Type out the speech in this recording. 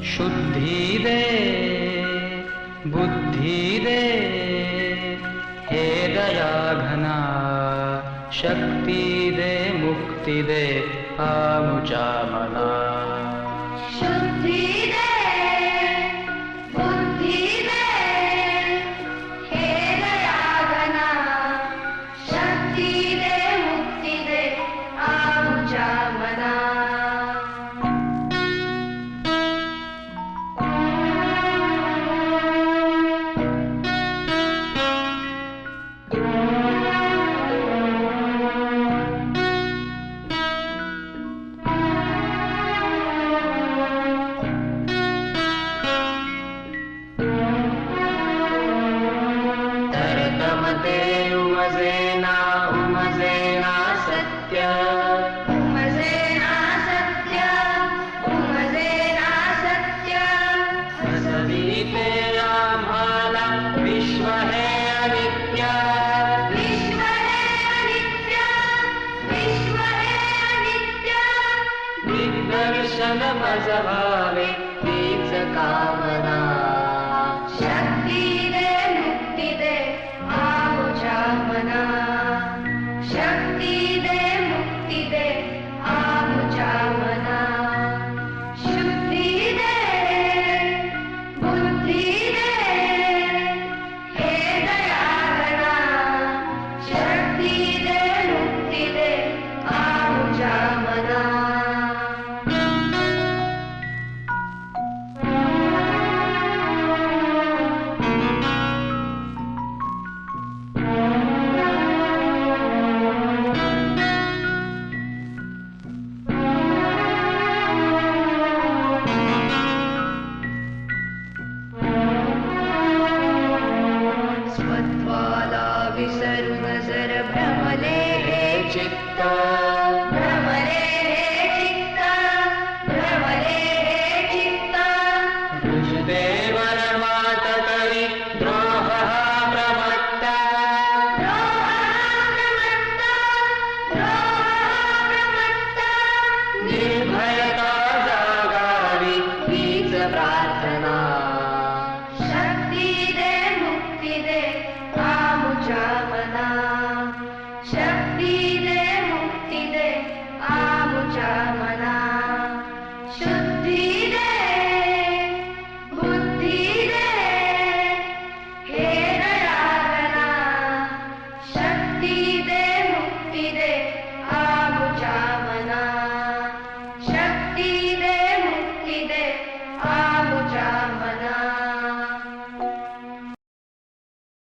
शुद्धि दे बुद्धि दे हे दया घना शक्ति दे मुक्ति दे आमुचा मना शुद्धि दे बुद्धि दे हे दया घना शक्ति दे मुक्ति दे आमुचा मना उमजेना सत्य उमजेना सत्य उमजेना सत्य हसवीते आम्हाला विश्व हे अनित्य विश्व हे अनित्य विश्व हे अनित्य दिग्दर्शन मजभावे तीच कामना शक्ति दे मुक्ति दे आमुचा मना शक्ति दे मुक्ति दे आमुचा मना शुद्धि दे बुद्धि दे हे दया घना शक्ति दे मुक्ति दे आमुचा मना स्वत्वाला विसरु नजर भ्रमले हे चित्त भ्रमले हे चित्त भ्रमले हे चित्त ऋषदेवर मात करी द्रोह प्रमत्ता निर्भयता जागावी हीच प्रार्थना शक्ति दे मुक्ति दे आमुचा मना शक्ति दे मुक्ति दे आमुचा मना शुद्धि दे बुद्धि दे हे दया घना शक्ति दे मुक्ति दे आमुचा मना शक्ति दे मुक्ति दे आमुचा मना